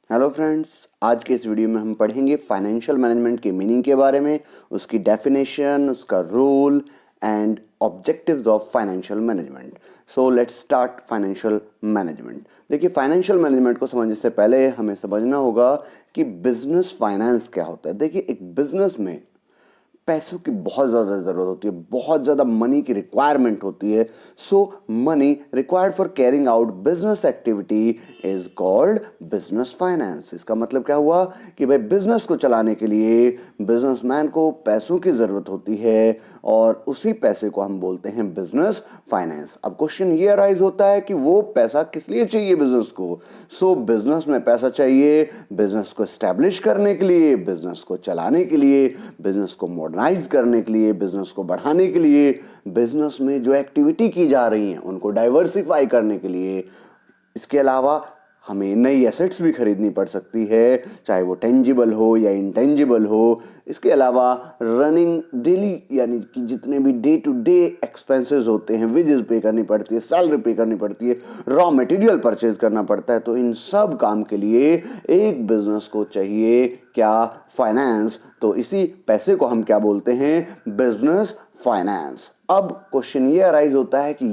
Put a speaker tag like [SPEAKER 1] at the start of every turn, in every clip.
[SPEAKER 1] Hello friends, आज के इस वीडियो में हम पढ़ेंगे फाइनेंशियल मैनेजमेंट के मीनिंग के बारे में, उसकी डेफिनेशन, उसका role and objectives of financial management. So let's start financial management. देखिए, फाइनेंशियल मैनेजमेंट को समझने से पहले हमें समझना होगा कि बिजनेस फाइनेंस क्या होता है। देखिए, एक बिजनेस में पैसों की बहुत ज़्यादा ज़रूरत होती है, बहुत ज़्यादा मनी की रिक्वायरमेंट होती है। So money required for carrying out business activity is called business finance. इसका मतलब क्या हुआ कि भाई बिजनेस को चलाने के लिए बिजनेसमैन को पैसों की ज़रूरत होती है और उसी पैसे को हम बोलते हैं बिजनेस फाइनेंस। अब क्वेश्चन ये अराइज होता है कि वो पैसा किस लिए चाहिए बिजनेस को। सो बिजनेस में पैसा चाहिए बिजनेस को एस्टेब्लिश करने के लिए, बिजनेस को चलाने के लिए, बिजनेस को मॉडर्नाइज करने के लिए, बिजनेस को बढ़ाने के लिए, बिजनेस में जो एक्टिविटी की जा रही हैं उनको डाइवर्सिफाई करने के लिए। इसके अलावा हमें नई एसेट्स भी खरीदनी पड़ सकती है, चाहे वो टेंजिबल हो या इंटेंजिबल हो। इसके अलावा रनिंग डेली यानी कि जितने भी डे टू डे एक्सपेंसेस होते हैं, वेजेस पे करनी पड़ती है, सैलरी पे करनी पड़ती है, रॉ मटेरियल परचेज करना पड़ता है। तो इन सब काम के लिए एक बिजनेस को चाहिए क्या? फाइनेंस। तो इसी पैसे को हम क्या बोलते हैं? Business finance. अब क्वेश्चन ये अराइज होता है कि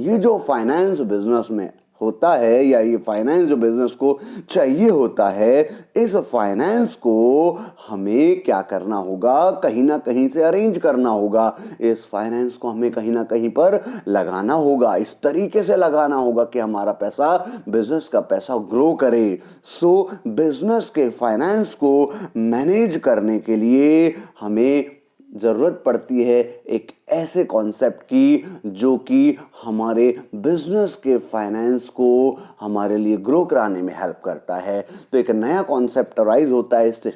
[SPEAKER 1] ये जो फाइनेंस बिजनेस में होता है या ये फाइनेंस जो बिजनेस को चाहिए होता है, इस फाइनेंस को हमें क्या करना होगा? कहीं ना कहीं से अरेंज करना होगा। इस फाइनेंस को हमें कहीं ना कहीं पर लगाना होगा, इस तरीके से लगाना होगा कि हमारा पैसा, बिजनेस का पैसा ग्रो करे। सो बिजनेस के फाइनेंस को मैनेज करने के लिए हमें ज़रूरत पड़ती है एक ऐसे कॉन्सेप्ट की जो कि हमारे बिजनेस के फाइनेंस को हमारे लिए ग्रो कराने में हेल्प करता है। तो एक नया कॉन्सेप्ट अराइज होता है इससे,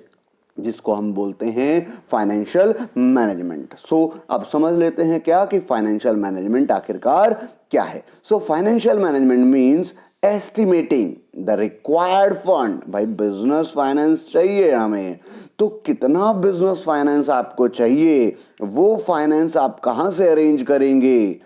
[SPEAKER 1] जिसको हम बोलते हैं फाइनेंशियल मैनेजमेंट। सो अब समझ लेते हैं क्या कि फाइनेंशियल मैनेजमेंट आखिरकार क्या है। So financial management means estimating the required fund. भाई बिजनेस फाइनेंस चाहिए हमें, तो कितना बिजनेस फाइनेंस आपको चाहिए, वो फाइनेंस आप कहां से अरेंज करेंगे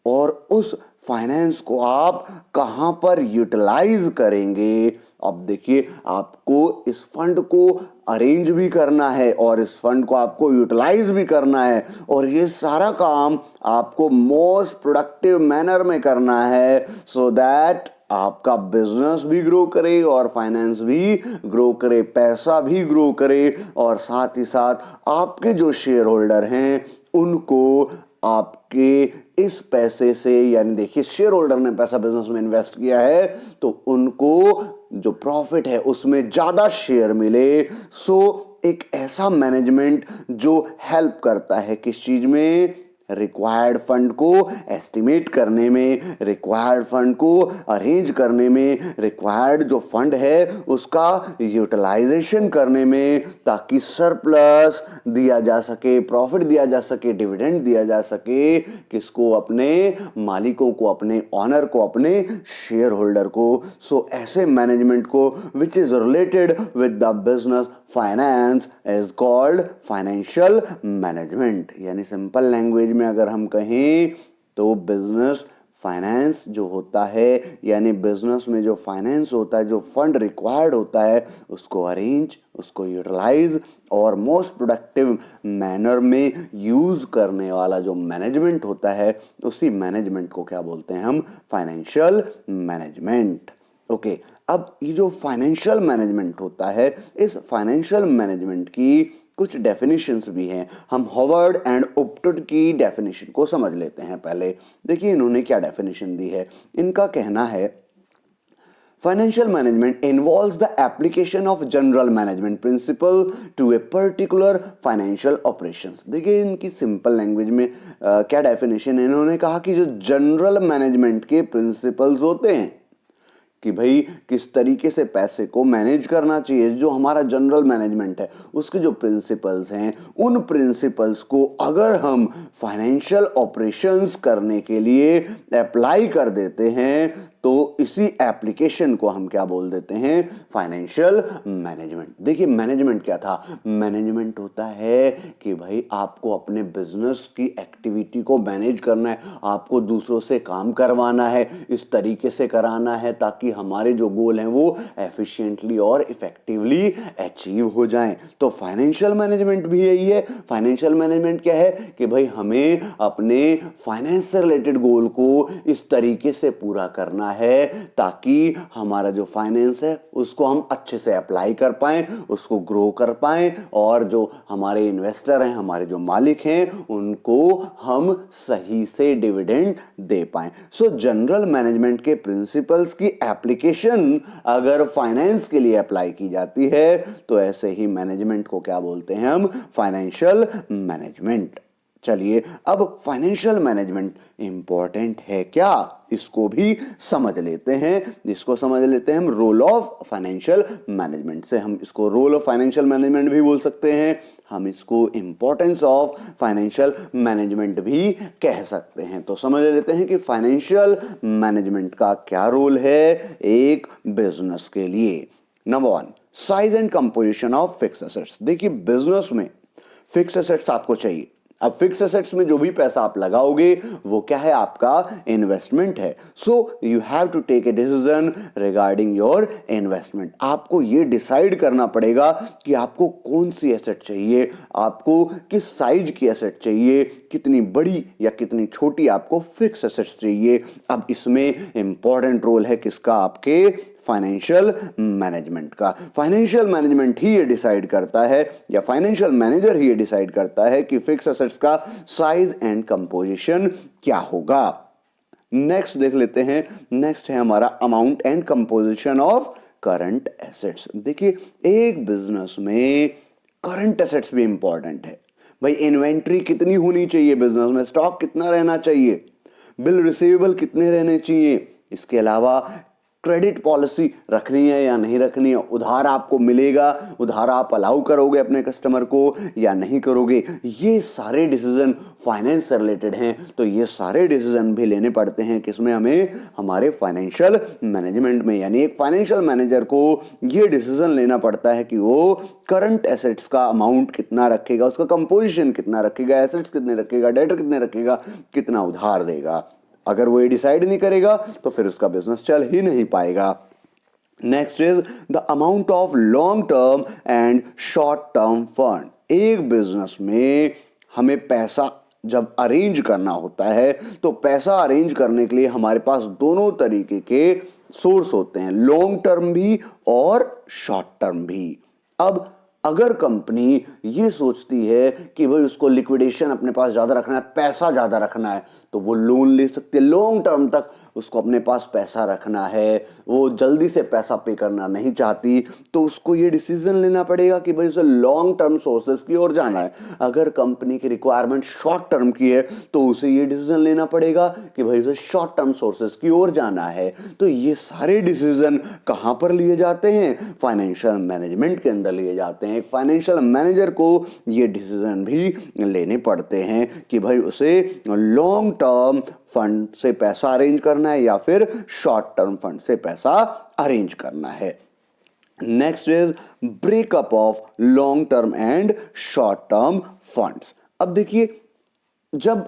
[SPEAKER 1] और उस फाइनेंस को आप कहां पर यूटिलाइज करेंगे। अब देखिए, आपको इस फंड को अरेंज भी करना है और इस फंड को आपको यूटिलाइज भी करना है, और ये सारा काम आपको मोस्ट प्रोडक्टिव मैनर में करना है, सो दैट आपका बिजनेस भी ग्रो करे और फाइनेंस भी ग्रो करे, पैसा भी ग्रो करे, और साथ ही साथ आपके जो शेयर होल्डर हैं उनको आपके इस पैसे से, यानी देखिए शेयर होल्डर ने पैसा बिजनेस में इन्वेस्ट किया है तो उनको जो प्रॉफिट है उसमें ज्यादा शेयर मिले। सो एक ऐसा मैनेजमेंट जो हेल्प करता है किस चीज में? रिक्वायर्ड फंड को एस्टिमेट करने में, रिक्वायर्ड फंड को अरेंज करने में, रिक्वायर्ड जो फंड है उसका यूटिलाइजेशन करने में, ताकि सरप्लस दिया जा सके, प्रॉफिट दिया जा सके, डिविडेंड दिया जा सके। किसको? अपने मालिकों को, अपने ऑनर को, अपने शेयर होल्डर को। सो ऐसे मैनेजमेंट को which is related with the business finance is called financial management. यानी सिंपल लैंग्वेज में अगर हम कहें तो बिजनेस फाइनेंस जो होता है, यानी बिजनेस में जो फाइनेंस होता है, जो फंड रिक्वायर्ड होता है, उसको अरेंज, उसको यूटिलाइज और मोस्ट प्रोडक्टिव मैनर में यूज करने वाला जो मैनेजमेंट होता है, उसी मैनेजमेंट को क्या बोलते हैं हम? Financial management. ओके, अब ये जो फाइनेंशियल मैनेजमेंट होता है, इस फाइनेंशियल मैनेजमेंट की कुछ डेफिनेशंस भी हैं। हम हॉवर्ड एंड उपटुड की डेफिनेशन को समझ लेते हैं पहले। देखिए इन्होंने क्या डेफिनेशन दी है। इनका कहना है financial management involves the application of general management principle to a particular financial operations. देखिए इनकी सिंपल लैंग्वेज में क्या डेफिनेशन है। इन्होंने कहा कि जो जनरल मैनेजमेंट के प्रिंसिपल्स होते हैं कि भाई किस तरीके से पैसे को मैनेज करना चाहिए, जो हमारा जनरल मैनेजमेंट है उसके जो प्रिंसिपल्स हैं, उन प्रिंसिपल्स को अगर हम फाइनेंशियल ऑपरेशंस करने के लिए अप्लाई कर देते हैं तो इसी एप्लीकेशन को हम क्या बोल देते हैं, फाइनेंशियल मैनेजमेंट। देखिए मैनेजमेंट क्या था, मैनेजमेंट होता है कि भाई आपको अपने बिजनेस की एक्टिविटी को मैनेज करना है, आपको दूसरों से काम करवाना है, इस तरीके से कराना है ताकि हमारे जो गोल हैं वो एफिशिएंटली और इफेक्टिवली अचीव हो जाएं। तो फाइनेंशियल मैनेजमेंट भी यही है। फाइनेंशियल मैनेजमेंट क्या है कि भाई हमें अपने फाइनेंस से रिलेटेड गोल को इस तरीके से पूरा करना है ताकि हमारा जो फाइनेंस है उसको हम अच्छे से अप्लाई कर पाएं, उसको ग्रो कर पाएं, और जो हमारे इन्वेस्टर हैं, हमारे जो मालिक हैं, उनको हम सही से डिविडेंड दे पाएं। सो जनरल मैनेजमेंट के प्रिंसिपल्स की एप्लीकेशन अगर फाइनेंस के लिए अप्लाई की जाती है तो ऐसे ही मैनेजमेंट को क्या बोलते हैं हम, फाइनेंशियल मैनेजमेंट। चलिए अब फाइनेंशियल मैनेजमेंट इंपॉर्टेंट है क्या, इसको भी समझ लेते हैं। इसको समझ लेते हैं हम रोल ऑफ फाइनेंशियल मैनेजमेंट से। हम इसको रोल ऑफ फाइनेंशियल मैनेजमेंट भी बोल सकते हैं, हम इसको इंपॉर्टेंस ऑफ फाइनेंशियल मैनेजमेंट भी कह सकते हैं। तो समझ लेते हैं कि फाइनेंशियल मैनेजमेंट का क्या रोल है एक बिजनेस के लिए। Number 1, size and composition of fix assets. देखिए बिजनेस में फिक्स एसेट्स आपको चाहिए। अब फिक्स एसेट्स में जो भी पैसा आप लगाओगे वो क्या है, आपका इन्वेस्टमेंट है। So you have to take a decision regarding your investment. आपको ये डिसाइड करना पड़ेगा कि आपको कौन सी एसेट चाहिए, आपको किस साइज की एसेट चाहिए, कितनी बड़ी या कितनी छोटी आपको फिक्स एसेट्स चाहिए। अब इसमें इंपॉर्टेंट रोल है किसका, आपके फाइनेंशियल मैनेजमेंट का। फाइनेंशियल मैनेजमेंट ही ये डिसाइड करता है या फाइनेंशियल मैनेजर ही ये डिसाइड करता है कि फिक्स एसेट्स का साइज एंड कंपोजिशन क्या होगा। नेक्स्ट देख लेते हैं, नेक्स्ट है हमारा amount and composition of current assets. देखिए एक बिजनेस में करंट एसेट्स भी इंपॉर्टेंट है। भाई इन्वेंट्री कितनी होनी चाहिए बिजनेस में, स्टॉक कितना रहना चाहिए, बिल रिसीवेबल कितने रहने चाहिए, इसके अलावा क्रेडिट पॉलिसी रखनी है या नहीं रखनी है, उधार आपको मिलेगा, उधार आप अलाउ करोगे अपने कस्टमर को या नहीं करोगे, ये सारे डिसीजन फाइनेंस से रिलेटेड हैं। तो ये सारे डिसीजन भी लेने पड़ते हैं किसमें, हमें हमारे फाइनेंशियल मैनेजमेंट में। यानी एक फाइनेंशियल मैनेजर को ये डिसीजन लेना पड़ता है कि वो करंट एसेट्स का अमाउंट कितना रखेगा, उसका कंपोजिशन कितना रखेगा, एसेट्स कितने रखेगा, डेटर कितने रखेगा, कितना उधार देगा। अगर वो ये डिसाइड नहीं करेगा तो फिर उसका बिजनेस चल ही नहीं पाएगा। Next is the amount of long term and short term fund. एक बिजनेस में हमें पैसा जब अरेंज करना होता है तो पैसा अरेंज करने के लिए हमारे पास दोनों तरीके के सोर्स होते हैं, लॉन्ग टर्म भी और शॉर्ट टर्म भी। अब अगर कंपनी ये सोचती है कि भाई उसको लिक्विडेशन अपने पास ज्यादा रखना है, पैसा ज्यादा रखना है, तो वो लोन ले सकती है। लॉन्ग टर्म तक उसको अपने पास पैसा रखना है, वो जल्दी से पैसा पे करना नहीं चाहती, तो उसको ये डिसीजन लेना पड़ेगा कि भाई उसे लॉन्ग टर्म सोर्सेज की ओर जाना है। अगर कंपनी की रिक्वायरमेंट शॉर्ट टर्म की है तो उसे ये डिसीजन लेना पड़ेगा कि भाई उसे शॉर्ट टर्म सोर्सेज की ओर जाना है। तो ये सारे डिसीजन कहां पर लिए जाते हैं, फाइनेंशियल मैनेजमेंट के अंदर लिए जाते हैं। एक फाइनेंशियल मैनेजर को ये डिसीजन भी लेने पड़ते हैं कि भाई उसे लॉन्ग टर्म फंड से पैसा अरेंज करना है या फिर शॉर्ट टर्म फंड से पैसा अरेंज करना है। Next is breakup of long term and short term funds. अब देखिए जब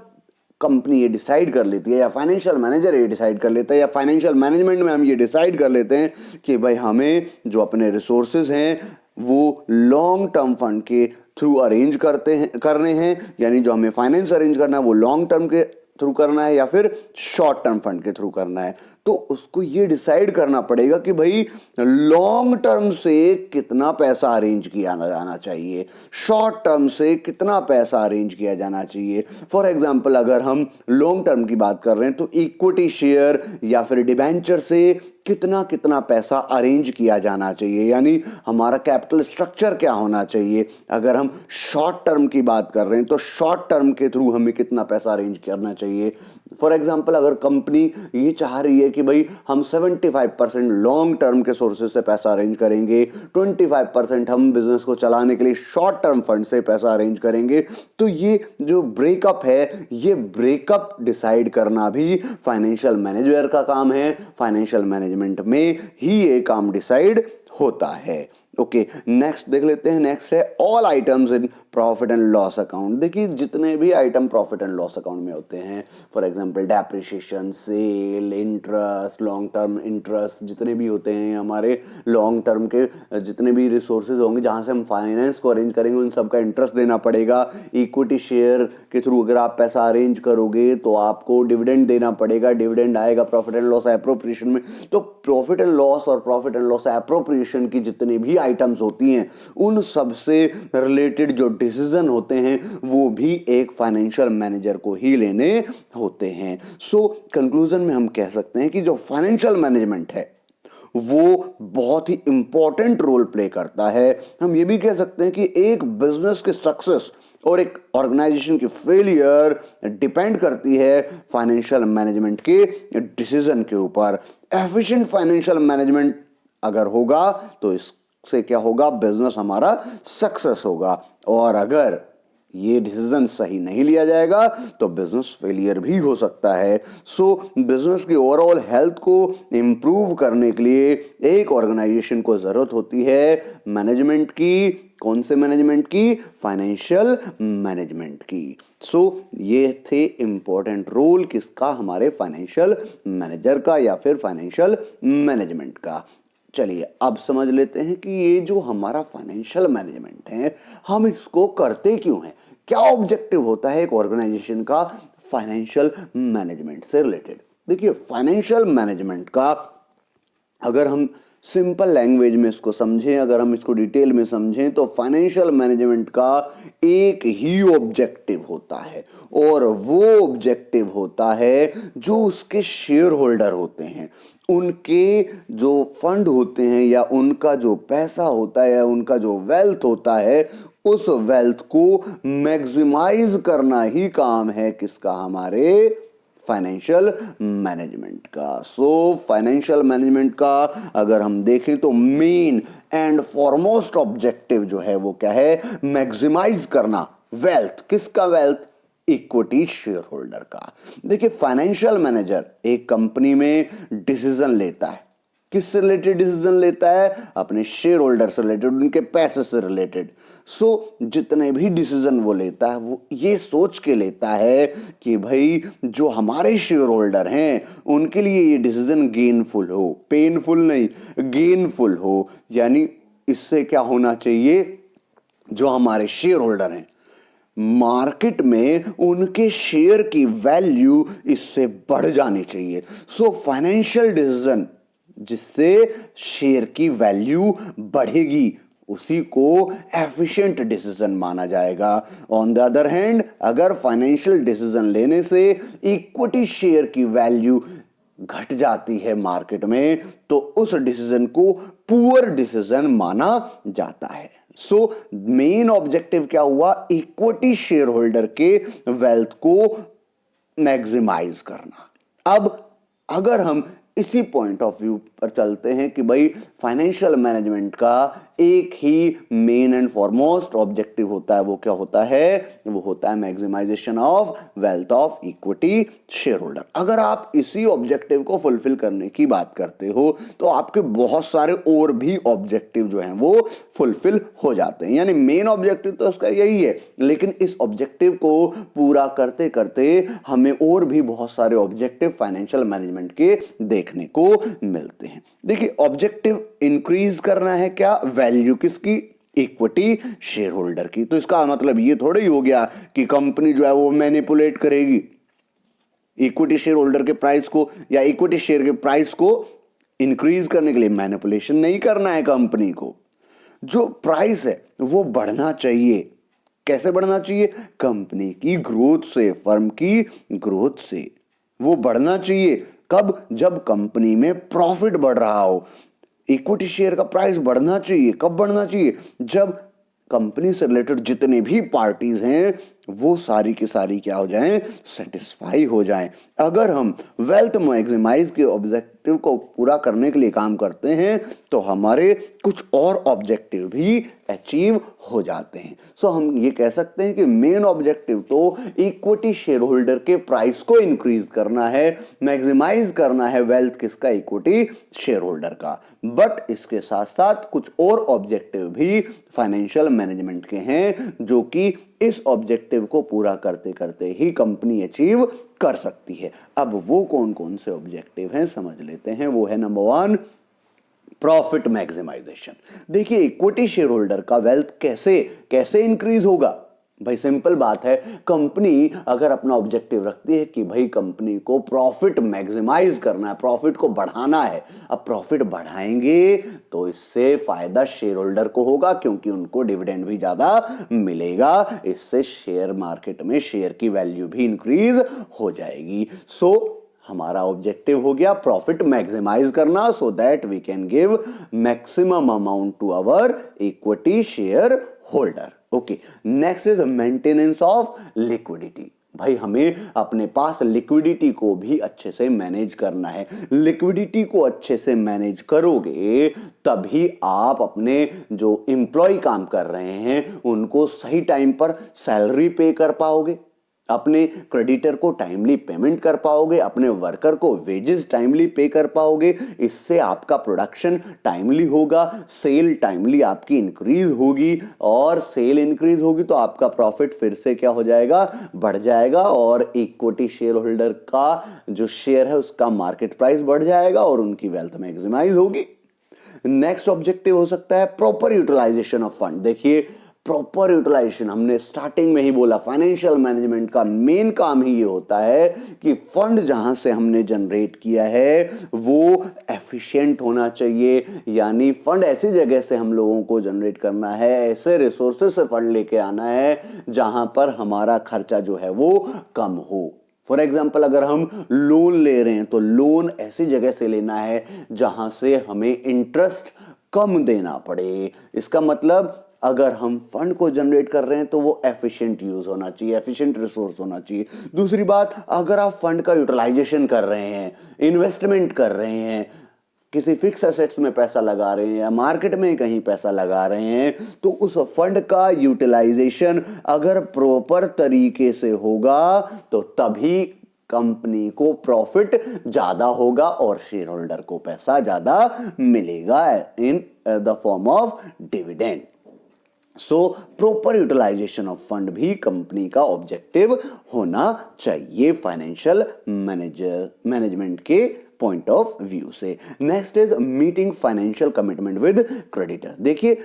[SPEAKER 1] कंपनी ये डिसाइड कर लेती है या फाइनेंशियल मैनेजर ये डिसाइड कर लेता है या फाइनेंशियल मैनेजमेंट में हम ये डिसाइड कर लेते हैं कि भाई हमें जो अपने रिसोर्सेज हैं वो लॉन्ग टर्म फंड के थ्रू अरेंज करने हैं, यानी जो हमें फाइनेंस अरेंज करना है वो लॉन्ग टर्म के थ्रू करना है या फिर शॉर्ट टर्म फंड के थ्रू करना है, तो उसको ये डिसाइड करना पड़ेगा कि भाई लॉन्ग टर्म से कितना पैसा अरेंज किया जाना चाहिए, शॉर्ट टर्म से कितना पैसा अरेंज किया जाना चाहिए। फॉर एग्जांपल अगर हम लॉन्ग टर्म की बात कर रहे हैं तो इक्विटी शेयर या फिर डिबेंचर से कितना कितना पैसा अरेंज किया जाना चाहिए, यानी हमारा कैपिटल स्ट्रक्चर क्या होना चाहिए। अगर हम शॉर्ट टर्म की बात कर रहे हैं तो शॉर्ट टर्म के थ्रू हमें कितना पैसा अरेंज करना चाहिए, फॉर एग्जाम्पल अगर कंपनी ये चाह रही है कि भाई हम 75% लॉन्ग टर्म के सोर्सेज से पैसा अरेंज करेंगे, 25% हम बिजनेस को चलाने के लिए शॉर्ट टर्म फंड से पैसा अरेंज करेंगे, तो ये जो ब्रेकअप है, ये ब्रेकअप डिसाइड करना भी फाइनेंशियल मैनेजर का काम है। फाइनेंशियल मैनेजमेंट में ही ये काम डिसाइड होता है। ओके, नेक्स्ट देख लेते हैं। नेक्स्ट है all items in profit and loss account. देखिए जितने भी item profit and loss account में होते हैं, for example depreciation, sale, interest, long term interest, जितने भी होते हैं हमारे लॉन्ग टर्म के जितने भी रिसोर्सेज होंगे जहां से हम फाइनेंस को अरेंज करेंगे, उन सबका इंटरेस्ट देना पड़ेगा। इक्विटी शेयर के थ्रू अगर आप पैसा अरेंज करोगे तो आपको डिविडेंड देना पड़ेगा, डिविडेंड आएगा प्रॉफिट एंड लॉस एप्रोप्रिएशन में। तो प्रॉफिट एंड लॉस और प्रॉफिट एंड लॉस एप्रोप्रिएशन की जितनी भी आइटम्स होती हैं, उन सब से रिलेटेड जो डिसीजन होते हैं वो भी एक फाइनेंशियल मैनेजर को ही लेने होते हैं। सो कंक्लूजन में हम कह सकते हैं कि जो फाइनेंशियल मैनेजमेंट है वो बहुत ही इंपॉर्टेंट रोल प्ले करता है। हम ये भी कह सकते हैं कि एक बिजनेस के सक्सेस और एक ऑर्गेनाइजेशन की फेलियर डिपेंड करती है फाइनेंशियल मैनेजमेंट के डिसीजन के ऊपर। एफिशिएंट फाइनेंशियल मैनेजमेंट अगर होगा तो इससे क्या होगा, बिजनेस हमारा सक्सेस होगा, और अगर ये डिसीजन सही नहीं लिया जाएगा तो बिजनेस फेलियर भी हो सकता है। सो बिजनेस की ओवरऑल हेल्थ को इंप्रूव करने के लिए एक ऑर्गेनाइजेशन को जरूरत होती है मैनेजमेंट की। कौन से मैनेजमेंट की? फाइनेंशियल मैनेजमेंट की। सो ये थे इंपॉर्टेंट रोल किसका? हमारे फाइनेंशियल मैनेजर का या फिर फाइनेंशियल मैनेजमेंट का। चलिए अब समझ लेते हैं कि ये जो हमारा फाइनेंशियल मैनेजमेंट है, हम इसको करते क्यों हैं, क्या ऑब्जेक्टिव होता है एक ऑर्गेनाइजेशन का फाइनेंशियल मैनेजमेंट से रिलेटेड। देखिए फाइनेंशियल मैनेजमेंट का अगर हम सिंपल लैंग्वेज में इसको समझें, अगर हम इसको डिटेल में समझें, तो फाइनेंशियल मैनेजमेंट का एक ही ऑब्जेक्टिव होता है, और वो ऑब्जेक्टिव होता है जो उसके शेयर होल्डर होते हैं, उनके जो फंड होते हैं या उनका जो पैसा होता है या उनका जो वेल्थ होता है, उस वेल्थ को मैक्सिमाइज करना ही काम है किसका? हमारे फाइनेंशियल मैनेजमेंट का। सो फाइनेंशियल मैनेजमेंट का अगर हम देखें तो मेन एंड फॉरमोस्ट ऑब्जेक्टिव जो है वो क्या है? मैक्सिमाइज करना वेल्थ। किसका वेल्थ? इक्विटी शेयर होल्डर का। देखिए फाइनेंशियल मैनेजर एक कंपनी में डिसीजन लेता है, किससे रिलेटेड डिसीजन लेता है? अपने शेयर होल्डर से रिलेटेड, उनके पैसे से रिलेटेड। सो जितने भी डिसीजन वो लेता है वो ये सोच के लेता है कि भाई जो हमारे शेयर होल्डर हैं उनके लिए ये डिसीजन गेनफुल हो, पेनफुल नहीं, गेनफुल हो। यानी इससे क्या होना चाहिए, जो हमारे शेयर होल्डर हैं मार्केट में उनके शेयर की वैल्यू इससे बढ़ जानी चाहिए। सो फाइनेंशियल डिसीजन जिससे शेयर की वैल्यू बढ़ेगी उसी को एफिशिएंट डिसीजन माना जाएगा। ऑन द अदर हैंड अगर फाइनेंशियल डिसीजन लेने से इक्विटी शेयर की वैल्यू घट जाती है मार्केट में, तो उस डिसीजन को पुअर डिसीजन माना जाता है। सो मेन ऑब्जेक्टिव क्या हुआ? इक्विटी शेयर होल्डर के वेल्थ को मैक्सिमाइज करना। अब अगर हम इसी पॉइंट ऑफ व्यू पर चलते हैं कि भाई फाइनेंशियल मैनेजमेंट का एक ही मेन एंड फॉरमोस्ट ऑब्जेक्टिव होता है, वो क्या होता है? वो होता है maximisation of wealth of equity share holder. अगर आप इसी ऑब्जेक्टिव को फुलफिल करने की बात करते हो तो आपके बहुत सारे और भी ऑब्जेक्टिव जो हैं वो फुलफिल हो जाते हैं। यानी मेन ऑब्जेक्टिव तो उसका यही है, लेकिन इस ऑब्जेक्टिव को पूरा करते करते हमें और भी बहुत सारे ऑब्जेक्टिव फाइनेंशियल मैनेजमेंट के देखने को मिलते हैं। देखिए ऑब्जेक्टिव इंक्रीज करना है क्या? वैल्यू किसकी? इक्विटी शेयर होल्डर की। तो इसका मतलब ये थोड़ा ही हो गया कि कंपनी जो है वो मैनिपुलेट करेगी इक्विटी शेयर होल्डर के प्राइस को या इक्विटी शेयर के प्राइस को इंक्रीज करने के लिए मैनिपुलेशन नहीं करना है कंपनी को। जो प्राइस है वो बढ़ना चाहिए। कैसे बढ़ना चाहिए? कंपनी की ग्रोथ से, फर्म की ग्रोथ से वो बढ़ना चाहिए। कब? जब कंपनी में प्रॉफिट बढ़ रहा हो। इक्विटी शेयर का प्राइस बढ़ना चाहिए। कब बढ़ना चाहिए? जब कंपनी से रिलेटेड जितने भी पार्टीज हैं वो सारी की सारी क्या हो जाएं, सेटिस्फाई हो जाएं। अगर हम वेल्थ मैक्सिमाइज के ऑब्जेक्टिव को पूरा करने के लिए काम करते हैं तो हमारे कुछ और ऑब्जेक्टिव भी अचीव हो जाते हैं। सो हम ये कह सकते हैं कि मेन ऑब्जेक्टिव तो इक्विटी शेयर होल्डर के प्राइस को इंक्रीज करना है, मैक्सिमाइज करना है वेल्थ किसका, इक्विटी शेयर होल्डर का। बट इसके साथ साथ कुछ और ऑब्जेक्टिव भी फाइनेंशियल मैनेजमेंट के हैं जो कि इस ऑब्जेक्टिव को पूरा करते करते ही कंपनी अचीव कर सकती है। अब वो कौन कौन से ऑब्जेक्टिव हैं समझ लेते हैं। वो है नंबर 1, प्रॉफिट मैक्सिमाइजेशन। देखिए इक्विटी शेयर होल्डर का वेल्थ कैसे कैसे इंक्रीज होगा। भाई सिंपल बात है, कंपनी अगर अपना ऑब्जेक्टिव रखती है कि भाई कंपनी को प्रॉफिट मैक्सिमाइज करना है, प्रॉफिट को बढ़ाना है। अब प्रॉफिट बढ़ाएंगे तो इससे फायदा शेयर होल्डर को होगा क्योंकि उनको डिविडेंड भी ज्यादा मिलेगा। इससे शेयर मार्केट में शेयर की वैल्यू भी इंक्रीज हो जाएगी। सो हमारा ऑब्जेक्टिव हो गया प्रॉफिट मैक्सिमाइज करना, so that we can give maximum amount to our equity share holder. Okay, next is maintenance of liquidity. भाई हमें अपने पास लिक्विडिटी को भी अच्छे से मैनेज करना है। लिक्विडिटी को अच्छे से मैनेज करोगे तभी आप अपने जो एम्प्लॉय काम कर रहे हैं उनको सही टाइम पर सैलरी पे कर पाओगे, अपने क्रेडिटर को टाइमली पेमेंट कर पाओगे, अपने वर्कर को वेजेस टाइमली पे कर पाओगे। इससे आपका प्रोडक्शन टाइमली होगा, सेल टाइमली आपकी इंक्रीज होगी, और सेल इंक्रीज होगी तो आपका प्रॉफिट फिर से क्या हो जाएगा, बढ़ जाएगा, और इक्विटी शेयर होल्डर का जो शेयर है उसका मार्केट प्राइस बढ़ जाएगा और उनकी वेल्थ मैक्सिमाइज होगी। नेक्स्ट ऑब्जेक्टिव हो सकता है प्रॉपर यूटिलाइजेशन ऑफ फंड। देखिए प्रॉपर यूटिलाइजेशन, हमने स्टार्टिंग में ही बोला फाइनेंशियल मैनेजमेंट का मेन काम ही ये होता है कि फंड जहां से हमने जनरेट किया है वो एफिशिएंट होना चाहिए। यानी फंड ऐसी जगह से हम लोगों को जनरेट करना है, ऐसे रिसोर्सेज से फंड लेके आना है जहां पर हमारा खर्चा जो है वो कम हो। फॉर एग्जाम्पल अगर हम लोन ले रहे हैं तो लोन ऐसी जगह से लेना है जहां से हमें इंटरेस्ट कम देना पड़े। इसका मतलब अगर हम फंड को जनरेट कर रहे हैं तो वो एफिशिएंट यूज होना चाहिए, एफिशिएंट रिसोर्स होना चाहिए। दूसरी बात, अगर आप फंड का यूटिलाइजेशन कर रहे हैं, इन्वेस्टमेंट कर रहे हैं, किसी फिक्स एसेट्स में पैसा लगा रहे हैं या मार्केट में कहीं पैसा लगा रहे हैं, तो उस फंड का यूटिलाइजेशन अगर प्रॉपर तरीके से होगा तो तभी कंपनी को प्रॉफिट ज्यादा होगा और शेयर होल्डर को पैसा ज्यादा मिलेगा in the form of dividend. So proper utilisation of fund भी कंपनी का ऑब्जेक्टिव होना चाहिए फाइनेंशियल मैनेजमेंट के पॉइंट ऑफ व्यू से। Next is meeting financial commitment with creditor. देखिए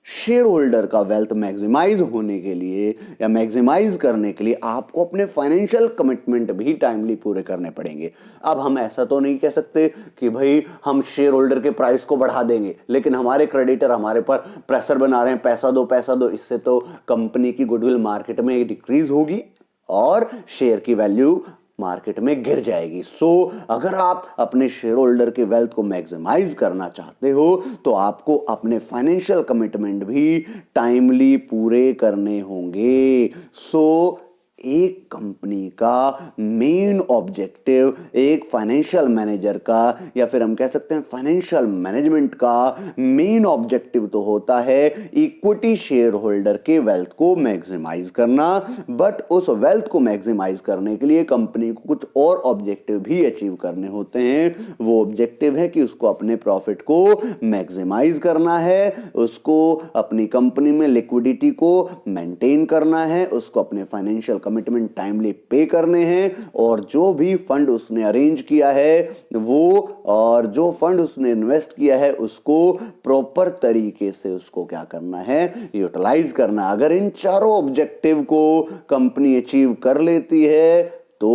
[SPEAKER 1] शेयर होल्डर का वेल्थ मैक्सिमाइज होने के लिए या मैक्सिमाइज करने के लिए आपको अपने फाइनेंशियल कमिटमेंट भी टाइमली पूरे करने पड़ेंगे। अब हम ऐसा तो नहीं कह सकते कि भाई हम शेयर होल्डर के प्राइस को बढ़ा देंगे लेकिन हमारे क्रेडिटर हमारे पर प्रेशर बना रहे हैं पैसा दो पैसा दो। इससे तो कंपनी की गुडविल मार्केट में डिक्रीज होगी और शेयर की वैल्यू मार्केट में गिर जाएगी। सो अगर आप अपने शेयर होल्डर के वेल्थ को मैक्सिमाइज करना चाहते हो तो आपको अपने फाइनेंशियल कमिटमेंट भी टाइमली पूरे करने होंगे। सो एक कंपनी का मेन ऑब्जेक्टिव, एक फाइनेंशियल मैनेजर का या फिर हम कह सकते हैं फाइनेंशियल मैनेजमेंट का मेन ऑब्जेक्टिव तो होता है इक्विटी शेयर होल्डर के वेल्थ को मैक्सिमाइज करना। बट उस वेल्थ को मैक्सिमाइज करने के लिए कंपनी को कुछ और ऑब्जेक्टिव भी अचीव करने होते हैं। वो ऑब्जेक्टिव है कि उसको अपने प्रॉफिट को मैक्सिमाइज करना है, उसको अपनी कंपनी में लिक्विडिटी को मेंटेन करना है, उसको अपने फाइनेंशियल कमिटमेंट टाइमली पे करने हैं, और जो भी फंड उसने अरेंज किया है वो और जो फंड उसने इन्वेस्ट किया है उसको प्रॉपर तरीके से उसको क्या करना है, यूटिलाइज करना। अगर इन चारों ऑब्जेक्टिव को कंपनी अचीव कर लेती है तो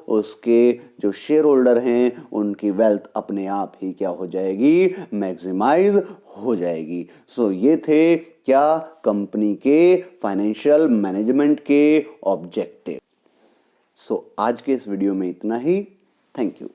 [SPEAKER 1] उसके जो शेयर होल्डर हैं उनकी वेल्थ अपने आप ही क्या हो जाएगी, मैक्सिमाइज हो जाएगी। सो ये थे क्या कंपनी के फाइनेंशियल मैनेजमेंट के ऑब्जेक्टिव। सो आज के इस वीडियो में इतना ही। Thank you.